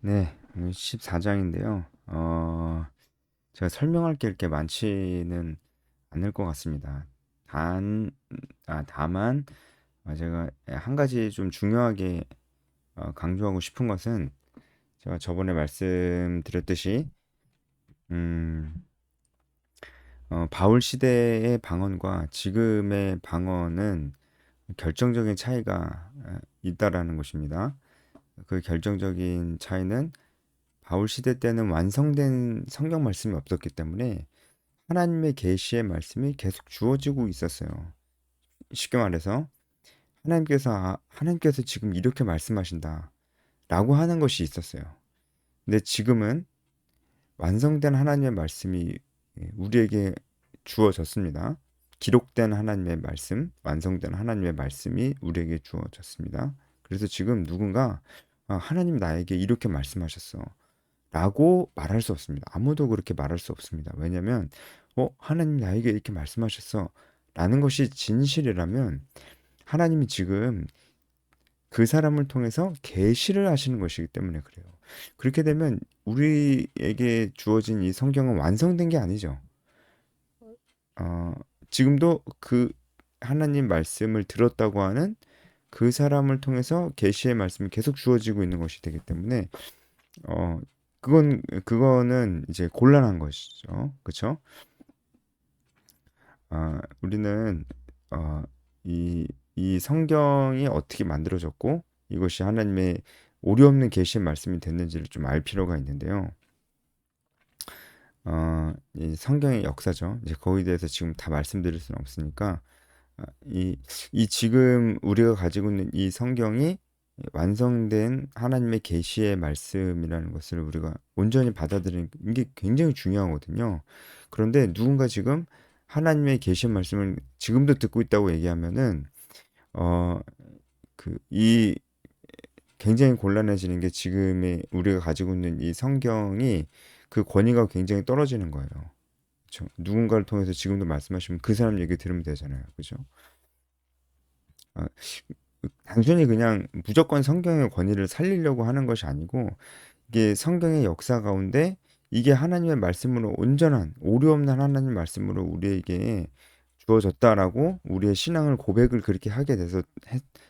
네, 14장인데요. 제가 설명할 게 이렇게 많지는 않을 것 같습니다. 다만, 제가 한 가지 좀 중요하게 강조하고 싶은 것은 제가 저번에 말씀드렸듯이, 음, 바울 시대의 방언과 지금의 방언은 결정적인 차이가 있다라는 것입니다. 그 결정적인 차이는 바울 시대 때는 완성된 성경 말씀이 없었기 때문에 하나님의 계시의 말씀이 계속 주어지고 있었어요. 쉽게 말해서 하나님께서 지금 이렇게 말씀하신다라고 하는 것이 있었어요. 근데 지금은 완성된 하나님의 말씀이 우리에게 주어졌습니다. 기록된 하나님의 말씀, 완성된 하나님의 말씀이 우리에게 주어졌습니다. 그래서 지금 누군가 하나님 나에게 이렇게 말씀하셨어. 라고 말할 수 없습니다. 아무도 그렇게 말할 수 없습니다. 왜냐면, 하나님 나에게 이렇게 말씀하셨어. 라는 것이 진실이라면, 하나님이 지금 그 사람을 통해서 계시를 하시는 것이기 때문에 그래요. 그렇게 되면 우리에게 주어진 이 성경은 완성된 게 아니죠. 어, 지금도 그 하나님 말씀을 들었다고 하는 그 사람을 통해서 계시의 말씀이 계속 주어지고 있는 것이 되기 때문에 어, 그거는 이제 곤란한 것이죠. 그렇죠? 우리는 어, 이 성경이 어떻게 만들어졌고 이것이 하나님의 오류 없는 계시의 말씀이 됐는지를 좀 알 필요가 있는데요. 이 성경의 역사죠. 이제 거기에 대해서 지금 다 말씀드릴 수는 없으니까 이 지금 우리가 가지고 있는 이 성경이 완성된 하나님의 계시의 말씀이라는 것을 우리가 온전히 받아들이는 게 굉장히 중요하거든요. 그런데 누군가 지금 하나님의 계시의 말씀을 지금도 듣고 있다고 얘기하면은 어, 이 굉장히 곤란해지는 게 지금의 우리가 가지고 있는 이 성경이 그 권위가 굉장히 떨어지는 거예요. 그렇죠? 누군가를 통해서 지금도 말씀하시면 그 사람 얘기 들으면 되잖아요. 그죠? 아, 단순히 그냥 무조건 성경의 권위를 살리려고 하는 것이 아니고 이게 성경의 역사 가운데 이게 하나님의 말씀으로 온전한 오류 없는 하나님 말씀으로 우리에게 주어졌다라고 우리의 신앙을 고백을 그렇게 하게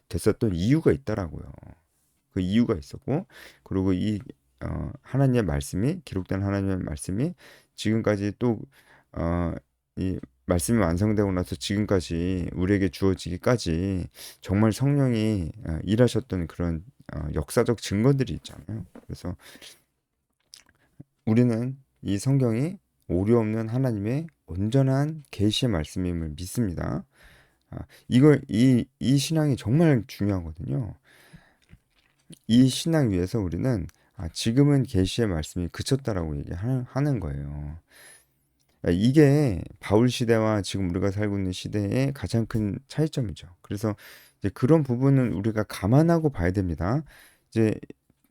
됐었던 이유가 있다라고요. 그 이유가 있었고 그리고 이 하나님의 말씀이 기록된 하나님의 말씀이 지금까지 또 이 말씀이 완성되고 나서 지금까지 우리에게 주어지기까지 정말 성령이 일하셨던 그런 역사적 증거들이 있잖아요. 그래서 우리는 이 성경이 오류 없는 하나님의 온전한 계시의 말씀임을 믿습니다. 이 신앙이 정말 중요하거든요. 이 신앙 위에서 우리는 지금은 계시의 말씀이 그쳤다라고 얘기하는 거예요. 이게 바울 시대와 지금 우리가 살고 있는 시대의 가장 큰 차이점이죠. 그래서 이제 그런 부분은 우리가 감안하고 봐야 됩니다. 이제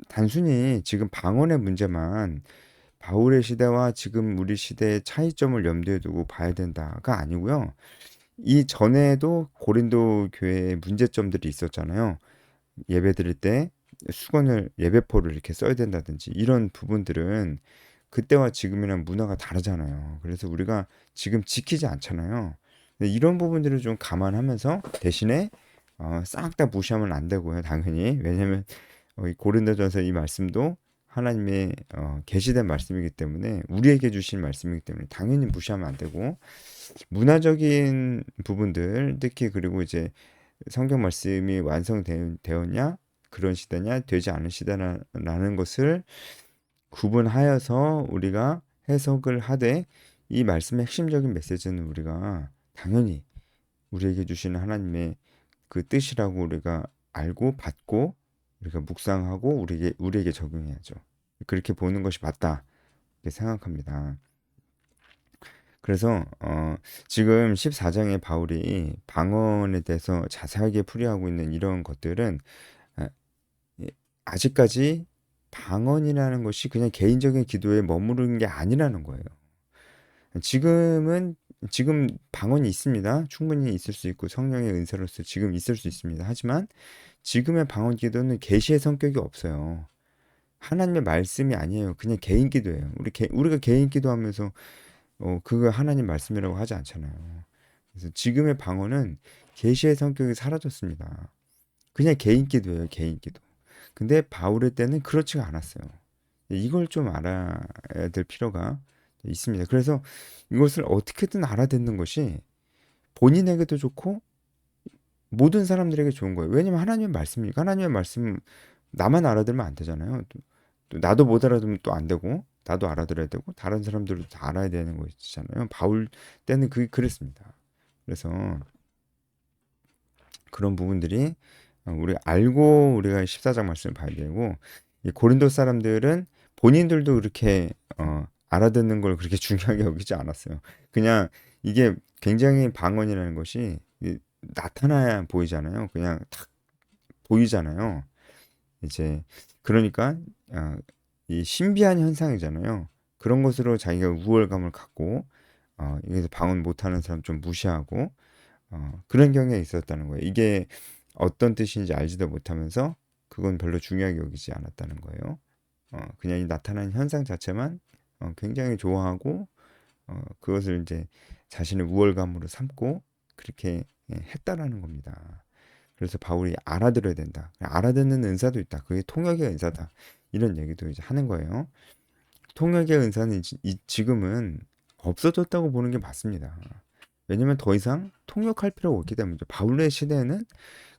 단순히 지금 방언의 문제만 바울의 시대와 지금 우리 시대의 차이점을 염두에 두고 봐야 된다가 아니고요. 이 전에도 고린도 교회의 문제점들이 있었잖아요. 예배 드릴 때 수건을 예배포를 이렇게 써야 된다든지 이런 부분들은 그때와 지금이랑 문화가 다르잖아요. 그래서 우리가 지금 지키지 않잖아요. 근데 이런 부분들을 좀 감안하면서 대신에 싹 다 무시하면 안 되고요. 당연히. 왜냐면 이 고린도전서 이 말씀도 하나님의 계시된 말씀이기 때문에 우리에게 주신 말씀이기 때문에 당연히 무시하면 안 되고 문화적인 부분들 특히 그리고 이제 성경 말씀이 완성되었냐 그런 시대냐 되지 않은 시대라는 것을 구분하여서 우리가 해석을 하되 이 말씀의 핵심적인 메시지는 우리가 당연히 우리에게 주시는 하나님의 그 뜻이라고 우리가 알고 받고 우리가 묵상하고 우리에게 적용해야죠. 그렇게 보는 것이 맞다 이렇게 생각합니다. 그래서 지금 14장의 바울이 방언에 대해서 자세하게 풀이하고 있는 이런 것들은 아, 아직까지 방언이라는 것이 그냥 개인적인 기도에 머무르는 게 아니라는 거예요. 지금 방언이 있습니다. 충분히 있을 수 있고 성령의 은사로서 지금 있을 수 있습니다. 하지만 지금의 방언 기도는 계시의 성격이 없어요. 하나님의 말씀이 아니에요. 그냥 개인 기도예요. 우리가 개인 기도하면서 그거 하나님 말씀이라고 하지 않잖아요. 그래서 지금의 방언은 계시의 성격이 사라졌습니다. 그냥 개인 기도예요, 개인 기도. 근데 바울의 때는 그렇지가 않았어요. 이걸 좀 알아야 될 필요가 있습니다. 그래서 이것을 어떻게든 알아듣는 것이 본인에게도 좋고 모든 사람들에게 좋은 거예요. 왜냐면 하나님의 말씀이니까. 하나님의 말씀 나만 알아들으면 안 되잖아요. 또 나도 못 알아들으면 또 안 되고 나도 알아들어야 되고 다른 사람들도 다 알아야 되는 것이잖아요. 바울 때는 그게 그랬습니다. 그래서 그런 부분들이 우리 알고 우리가 14장 말씀을 봐야 되고 이 고린도 사람들은 본인들도 그렇게 알아듣는 걸 그렇게 중요하게 여기지 않았어요. 그냥 이게 굉장히 방언이라는 것이 나타나야 보이잖아요. 그냥 탁 보이잖아요. 이제 그러니까 이 신비한 현상이잖아요. 그런 것으로 자기가 우월감을 갖고 여기서 방언 못하는 사람 좀 무시하고 그런 경향이 있었다는 거예요. 이게 어떤 뜻인지 알지도 못하면서 그건 별로 중요하게 여기지 않았다는 거예요. 그냥 이 나타나는 현상 자체만 굉장히 좋아하고 그것을 이제 자신의 우월감으로 삼고 그렇게 했다라는 겁니다. 그래서 바울이 알아들어야 된다. 알아듣는 은사도 있다. 그게 통역의 은사다. 이런 얘기도 이제 하는 거예요. 통역의 은사는 지금은 없어졌다고 보는 게 맞습니다. 왜냐면 더 이상 통역할 필요가 없기 때문이죠. 바울의 시대에는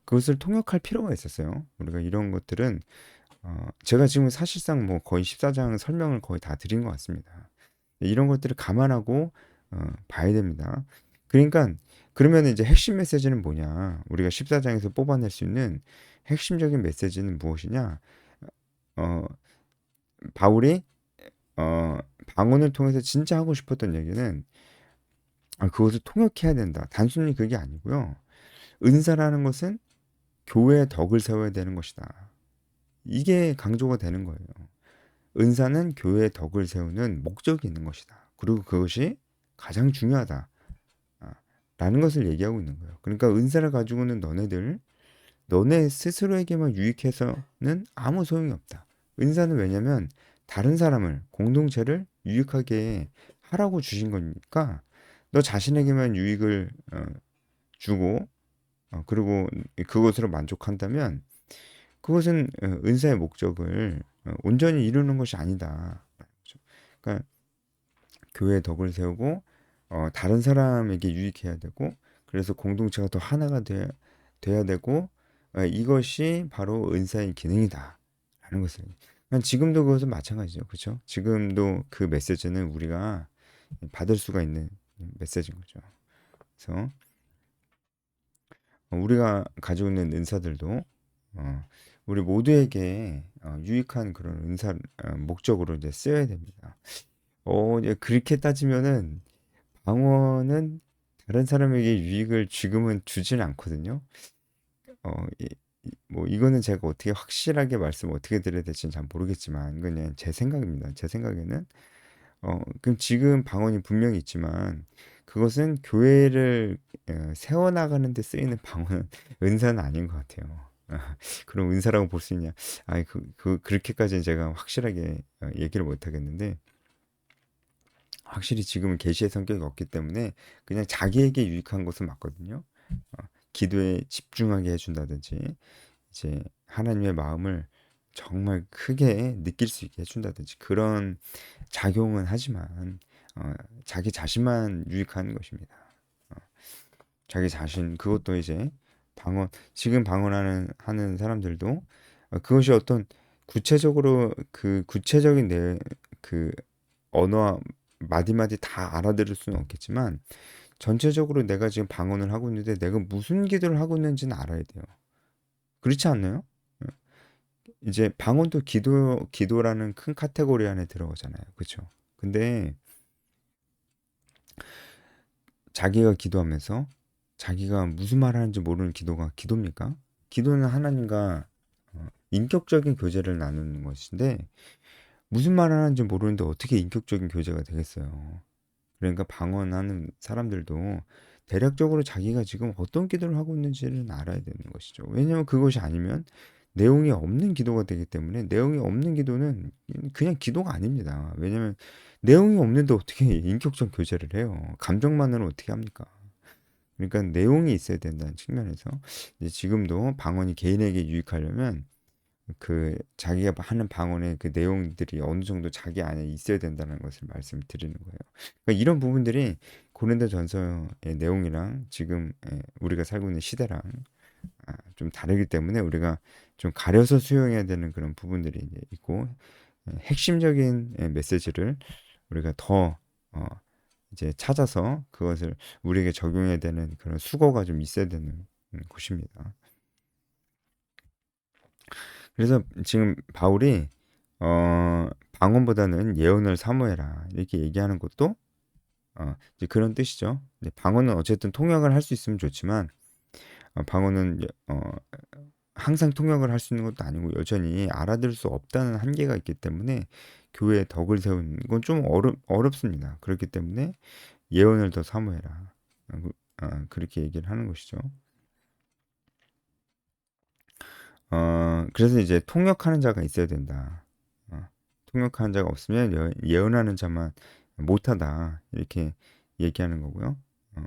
그것을 통역할 필요가 있었어요. 우리가 이런 것들은 제가 지금 사실상 뭐 거의 14장 설명을 거의 다 드린 것 같습니다. 이런 것들을 감안하고 봐야 됩니다. 그러니까 그러면 이제 핵심 메시지는 뭐냐? 우리가 14장에서 뽑아낼 수 있는 핵심적인 메시지는 무엇이냐? 어, 바울이 방언을 통해서 진짜 하고 싶었던 얘기는 그것을 통역해야 된다. 단순히 그게 아니고요. 은사라는 것은 교회의 덕을 세워야 되는 것이다. 이게 강조가 되는 거예요. 은사는 교회의 덕을 세우는 목적이 있는 것이다. 그리고 그것이 가장 중요하다. 라는 것을 얘기하고 있는 거예요. 그러니까 은사를 가지고는 너네 스스로에게만 유익해서는 아무 소용이 없다. 은사는 왜냐면 다른 사람을, 공동체를 유익하게 하라고 주신 거니까 너 자신에게만 유익을 주고 그리고 그것으로 만족한다면 그것은 은사의 목적을 온전히 이루는 것이 아니다. 그러니까 교회의 덕을 세우고 다른 사람에게 유익해야 되고 그래서 공동체가 더 하나가 돼야 되고 이것이 바로 은사의 기능이다 라는 것을 그러니까 지금도 그것은 마찬가지죠. 그렇죠? 지금도 그 메시지는 우리가 받을 수가 있는 메시지인 거죠. 그래서 우리가 가지고 있는 은사들도 우리 모두에게 유익한 그런 은사 목적으로 이제 쓰여야 됩니다. 이제 그렇게 따지면은 방언은 다른 사람에게 유익을 지금은 주진 않거든요. 어, 이, 뭐 이거는 제가 어떻게 확실하게 말씀 어떻게 드려야 될지는 잘 모르겠지만 이건 그냥 제 생각입니다. 제 생각에는 그럼 지금 방언이 분명히 있지만 그것은 교회를 세워나가는 데 쓰이는 방언 은사는 아닌 것 같아요. 그럼 은사라고 볼 수 있냐? 그렇게까지는 제가 확실하게 얘기를 못 하겠는데 확실히 지금은 계시의 성격이 없기 때문에 그냥 자기에게 유익한 것은 맞거든요. 기도에 집중하게 해준다든지 이제 하나님의 마음을 정말 크게 느낄 수 있게 해준다든지 그런 작용은 하지만 자기 자신만 유익한 것입니다. 어, 자기 자신 그것도 이제 지금 방언하는 사람들도 그것이 어떤 구체적으로 그 구체적인 그 언어와 마디마디 다 알아들을 수는 없겠지만 전체적으로 내가 지금 방언을 하고 있는데 내가 무슨 기도를 하고 있는지는 알아야 돼요. 그렇지 않나요? 이제 방언도 기도라는 큰 카테고리 안에 들어가잖아요. 그렇죠? 근데 자기가 기도하면서 자기가 무슨 말 하는지 모르는 기도가 기도입니까? 기도는 하나님과 인격적인 교제를 나누는 것인데 무슨 말 하는지 모르는데 어떻게 인격적인 교제가 되겠어요? 그러니까 방언하는 사람들도 대략적으로 자기가 지금 어떤 기도를 하고 있는지를 알아야 되는 것이죠. 왜냐하면 그것이 아니면 내용이 없는 기도가 되기 때문에 내용이 없는 기도는 그냥 기도가 아닙니다. 왜냐면 내용이 없는데 어떻게 인격적 교제를 해요? 감정만으로 어떻게 합니까? 그러니까 내용이 있어야 된다는 측면에서 이제 지금도 방언이 개인에게 유익하려면 그 자기가 하는 방언의 그 내용들이 어느 정도 자기 안에 있어야 된다는 것을 말씀드리는 거예요. 그러니까 이런 부분들이 고린도전서의 내용이랑 지금 우리가 살고 있는 시대랑 좀 다르기 때문에 우리가 좀 가려서 수용해야 되는 그런 부분들이 이제 있고 핵심적인 메시지를 우리가 더 이제 찾아서 그것을 우리에게 적용해야 되는 그런 수고가 좀 있어야 되는 곳입니다. 그래서 지금 바울이 방언보다는 예언을 사모해라 이렇게 얘기하는 것도 이제 그런 뜻이죠. 방언은 어쨌든 통역을 할 수 있으면 좋지만 방언은 항상 통역을 할 수 있는 것도 아니고 여전히 알아들을 수 없다는 한계가 있기 때문에 교회에 덕을 세우는 건 좀 어렵습니다. 그렇기 때문에 예언을 더 사모해라. 그렇게 얘기를 하는 것이죠. 그래서 이제 통역하는 자가 있어야 된다. 통역하는 자가 없으면 예언하는 자만 못하다. 이렇게 얘기하는 거고요. 어,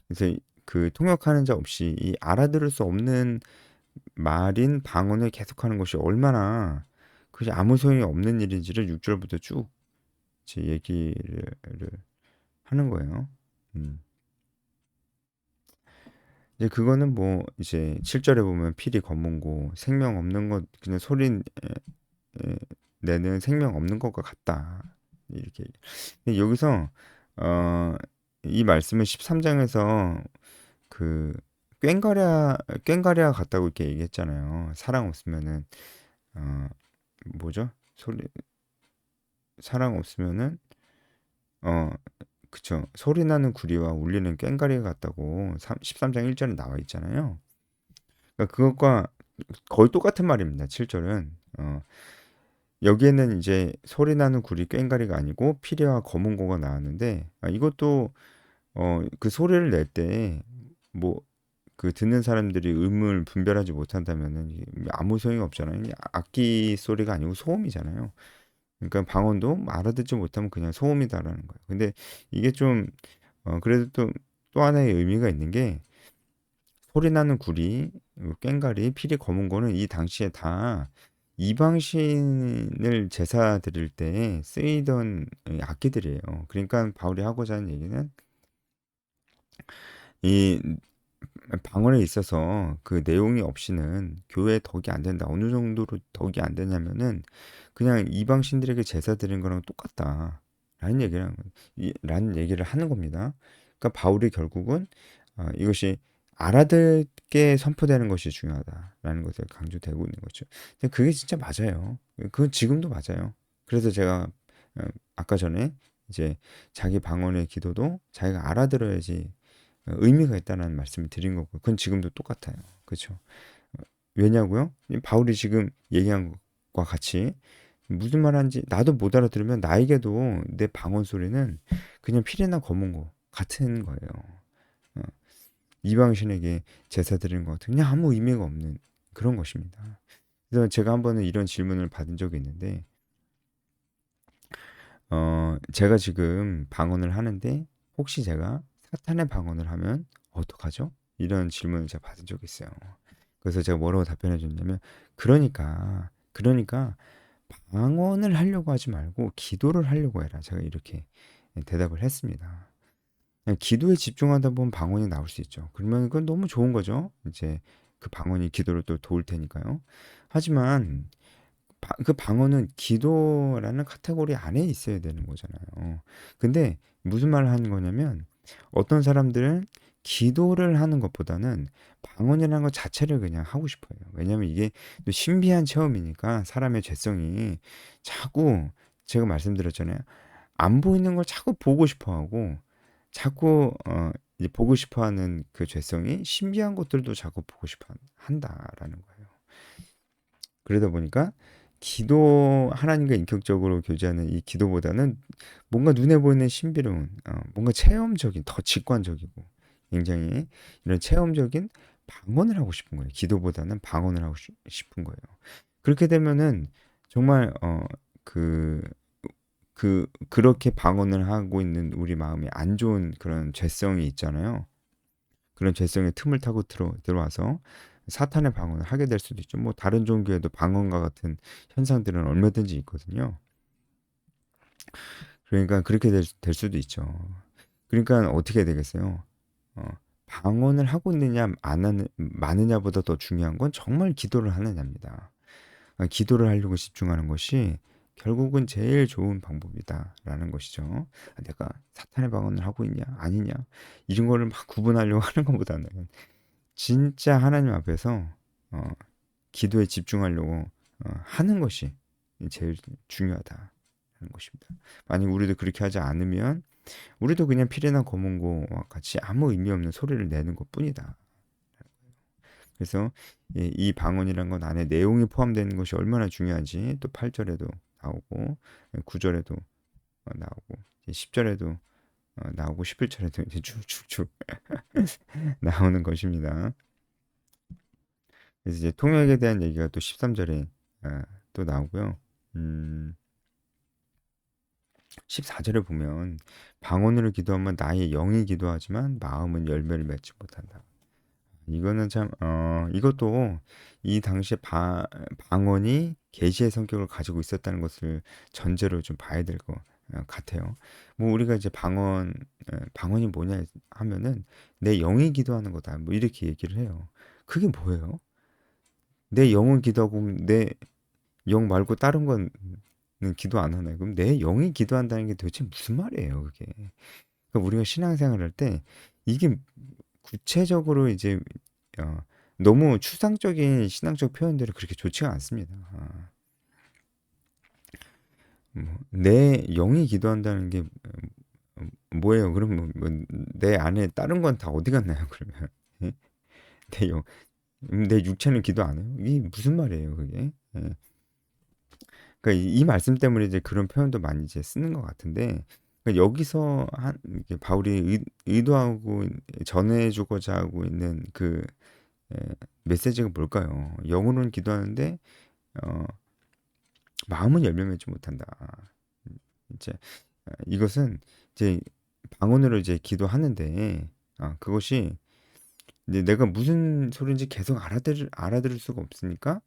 그래서 그 통역하는 자 없이 이 알아들을 수 없는 말인 방언을 계속하는 것이 얼마나 그게 아무 소용이 없는 일인지를 6절부터 쭉 제 얘기를 하는 거예요. 음. 이제 그거는 뭐 이제 7절에 보면 필이 검은고 생명 없는 것 그냥 소리 에, 내는 생명 없는 것과 같다. 이렇게. 근데 여기서 어, 이 말씀을 13장에서 그 꽹과랴 같다고 이렇게 얘기했잖아요. 사랑 없으면은 어, 뭐죠? 사랑 없으면은 어 그쵸. 소리 나는 구리와 울리는 꽹과리 같다고 13장 1절에 나와 있잖아요. 그러니까 그것과 거의 똑같은 말입니다. 7절은. 여기에는 이제 소리 나는 구리 꽹과리가 아니고 피리와 검은고가 나왔는데 이것도 그 소리를 낼 때 뭐 그 듣는 사람들이 음을 분별하지 못한다면은 이게 아무 소용이 없잖아요. 이게 악기 소리가 아니고 소음이잖아요. 그러니까 방언도 알아듣지 못하면 그냥 소음이다라는 거예요. 근데 이게 좀 그래도 또 하나의 의미가 있는 게 소리 나는 구리, 꽹과리, 피리 검은 거는 이 당시에 다 이방신을 제사 드릴 때 쓰이던 악기들이에요. 그러니까 바울이 하고자 하는 얘기는 이 방언에 있어서 그 내용이 없이는 교회에 덕이 안 된다. 어느 정도로 덕이 안 되냐면은 그냥 이방신들에게 제사 드리는 거랑 똑같다. 라는 얘기를 하는 겁니다. 그러니까 바울이 결국은 이것이 알아듣게 선포되는 것이 중요하다라는 것을 강조되고 있는 거죠. 근데 그게 진짜 맞아요. 그건 지금도 맞아요. 그래서 제가 아까 전에 이제 자기 방언의 기도도 자기가 알아들어야지 의미가 있다는 말씀을 드린 거고 그건 지금도 똑같아요. 그렇죠? 왜냐고요? 바울이 지금 얘기한 것과 같이 무슨 말하는지 나도 못 알아들으면 나에게도 내 방언 소리는 그냥 피리나 검은 거 같은 거예요. 어, 이방신에게 제사 드리는 것 같은 그냥 아무 의미가 없는 그런 것입니다. 그래서 제가 한 번은 이런 질문을 받은 적이 있는데 제가 지금 방언을 하는데 혹시 제가 사탄의 방언을 하면 어떡하죠? 이런 질문을 제가 받은 적이 있어요. 그래서 제가 뭐라고 답변해 줬냐면 그러니까 방언을 하려고 하지 말고 기도를 하려고 해라. 제가 이렇게 대답을 했습니다. 그냥 기도에 집중하다 보면 방언이 나올 수 있죠. 그러면 그건 너무 좋은 거죠. 이제 그 방언이 기도를 또 도울 테니까요. 하지만 그 방언은 기도라는 카테고리 안에 있어야 되는 거잖아요. 근데 무슨 말을 하는 거냐면 어떤 사람들은 기도를 하는 것보다는 방언이라는 것 자체를 그냥 하고 싶어요. 왜냐하면 이게 또 신비한 체험이니까 사람의 죄성이 자꾸 제가 말씀드렸잖아요. 안 보이는 걸 자꾸 보고 싶어 하고 자꾸 이제 보고 싶어 하는 그 죄성이 신비한 것들도 자꾸 보고 싶어 한다라는 거예요. 그러다 보니까 기도 하나님과 인격적으로 교제하는 이 기도보다는 뭔가 눈에 보이는 신비로운 뭔가 체험적인 더 직관적이고 굉장히 이런 체험적인 방언을 하고 싶은 거예요. 기도보다는 방언을 하고 싶은 거예요. 그렇게 되면은 정말 그렇게 방언을 하고 있는 우리 마음에 안 좋은 그런 죄성이 있잖아요. 그런 죄성의 틈을 타고 들어와서 사탄의 방언을 하게 될 수도 있죠. 뭐 다른 종교에도 방언과 같은 현상들은 얼마든지 있거든요. 그러니까 그렇게 될 수도 있죠. 그러니까 어떻게 되겠어요? 어, 방언을 하고 있느냐 안 하는 많으냐보다 더 중요한 건 정말 기도를 하느냐입니다. 기도를 하려고 집중하는 것이 결국은 제일 좋은 방법이다라는 것이죠. 내가 사탄의 방언을 하고 있냐 아니냐 이런 거를 막 구분하려고 하는 것보다는 진짜 하나님 앞에서 어, 기도에 집중하려고 하는 것이 제일 중요하다는 것입니다. 만약 우리도 그렇게 하지 않으면 우리도 그냥 피레나 검은고와 같이 아무 의미 없는 소리를 내는 것뿐이다. 그래서 이 방언이란 건 안에 내용이 포함되는 것이 얼마나 중요한지 또 8절에도 나오고 9절에도 나오고 10절에도 나오고 11절에도 이제 쭉쭉쭉 나오는 것입니다. 그래서 이제 통역에 대한 얘기가 또 13절에 또 나오고요. 14절에 보면 방언으로 기도하면 나의 영이 기도하지만 마음은 열매를 맺지 못한다. 이거는 참 이것도 이 당시에 방언이 계시의 성격을 가지고 있었다는 것을 전제로 좀 봐야 될 것 같아요. 뭐 우리가 이제 방언이 뭐냐 하면은 내 영이 기도하는 거다. 뭐 이렇게 얘기를 해요. 그게 뭐예요? 내 영은 기도하고 내 영 말고 다른 건 기도 안 하나요? 그럼 내 영이 기도한다는 게 도대체 무슨 말이에요, 그게? 그러니까 우리가 신앙생활 할 때 이게 구체적으로 이제 어, 너무 추상적인 신앙적 표현들이 그렇게 좋지가 않습니다. 내 영이 기도한다는 게 뭐예요? 그럼 내 안에 다른 건 다 어디 갔나요? 그러면 예? 내 영, 내 육체는 기도 안 해요? 이게 무슨 말이에요, 그게? 예. 그러니까 이 말씀 때문에 이제 그런 표현도 많이 이제 쓰는 것 같은데 그러니까 여기서 이게 바울이 의도하고 전해주고자 하고 있는 예, 메시지가 뭘까요? 영으로는 기도하는데 어, 마음은 열매 맺지 못한다. 이제 이것은 이제 방언으로 이제 기도하는데 그것이 이제 내가 무슨 소리인지 계속 알아들을 수가 없으니까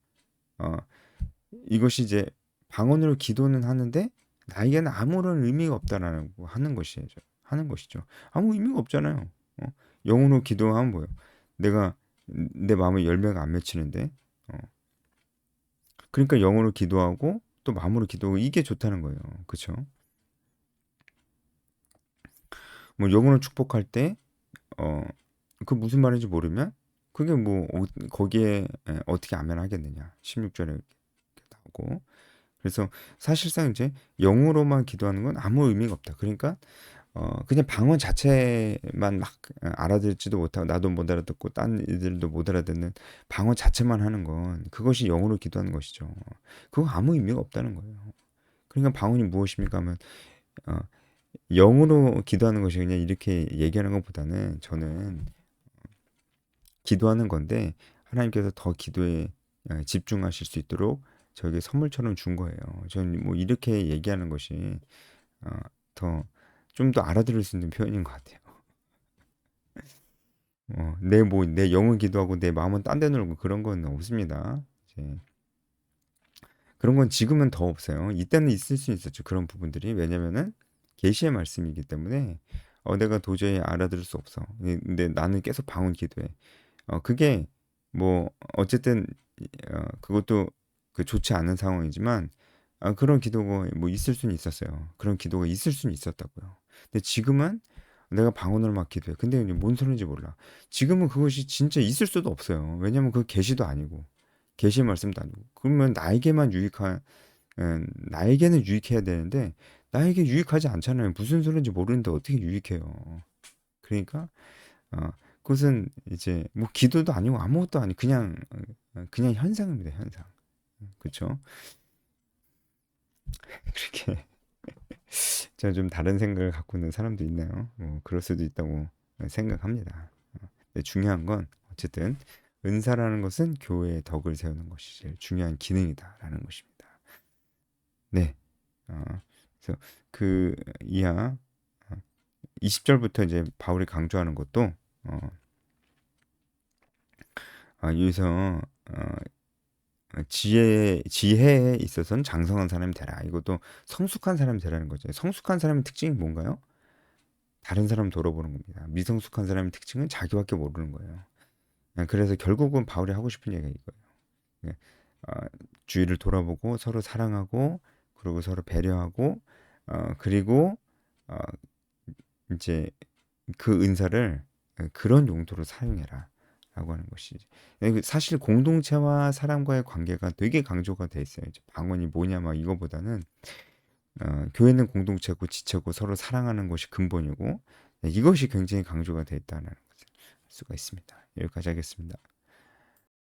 어, 이것이 이제 방언으로 기도는 하는데 나에게는 아무런 의미가 없다라는 거 하는 것이죠. 아무 의미가 없잖아요. 어? 영으로 기도하면 뭐예요? 내가 내 마음에 열매가 안 맺히는데 그러니까 영어로 기도하고 또 마음으로 기도하고 이게 좋다는 거예요. 그쵸? 뭐 영어로 축복할 때, 어, 그 무슨 말인지 모르면 그게 뭐 거기에 어떻게 아멘 하겠느냐. 16절에 이렇게 나오고. 그래서 사실상 이제 영어로만 기도하는 건 아무 의미가 없다. 그러니까 그냥 방언 자체만 막 알아듣지도 못하고 나도 못 알아듣고 딴 이들도 못 알아듣는 방언 자체만 하는 건 그것이 영어로 기도하는 것이죠. 그거 아무 의미가 없다는 거예요. 그러니까 방언이 무엇입니까 하면 어, 영으로 기도하는 것이 그냥 이렇게 얘기하는 것보다는 저는 기도하는 건데 하나님께서 더 기도에 집중하실 수 있도록 저에게 선물처럼 준 거예요. 저는 뭐 이렇게 얘기하는 것이 어, 더 좀 더 알아들을 수 있는 표현인 것 같아요. 내 영은 기도하고 내 마음은 딴데 놀고 그런 건 없습니다. 이제 그런 건 지금은 더 없어요. 이때는 있을 수 있었죠. 그런 부분들이. 왜냐면은 계시의 말씀이기 때문에 내가 도저히 알아들을 수 없어. 근데 나는 계속 방언 기도해. 그게 뭐 어쨌든 그것도 그 좋지 않은 상황이지만 그런 기도가 뭐 있을 수는 있었어요. 그런 기도가 있을 수는 있었다고요. 근데 지금은 내가 방언을 막 기도해. 근데 이제 뭔 소리인지 몰라. 지금은 그것이 진짜 있을 수도 없어요. 왜냐면 그 계시도 아니고 계시 말씀도 아니고. 그러면 나에게는 유익해야 되는데 나에게 유익하지 않잖아요. 무슨 소리인지 모르는데 어떻게 유익해요. 그러니까 어, 그것은 이제 뭐 기도도 아니고 아무것도 아니고 그냥 현상입니다. 현상. 그렇죠? 그렇게 제가 좀 다른 생각을 갖고 있는 사람도 있나요? 뭐 그럴 수도 있다고 생각합니다. 근데 중요한 건 어쨌든 은사라는 것은 교회의 덕을 세우는 것이 제일 중요한 기능이다라는 것입니다. 네. 어, 그래서 그 이하 20절부터 이제 바울이 강조하는 것도 여기서 지혜에 있어서는 장성한 사람이 되라. 이것도 성숙한 사람이 되라는 거죠. 성숙한 사람의 특징이 뭔가요? 다른 사람 돌아보는 겁니다. 미성숙한 사람의 특징은 자기밖에 모르는 거예요. 그래서 결국은 바울이 하고 싶은 얘기가 이거예요. 예, 주위를 돌아보고 서로 사랑하고 그리고 서로 배려하고 그리고 어, 이제 그 은사를 그런 용도로 사용해라 라고 하는 것이지. 사실 공동체와 사람과의 관계가 되게 강조가 돼 있어요. 이제 방언이 뭐냐 막 이거보다는 교회는 공동체고 지체고 서로 사랑하는 것이 근본이고 이것이 굉장히 강조가 돼 있다는 것을 알 수가 있습니다. 여기까지 하겠습니다.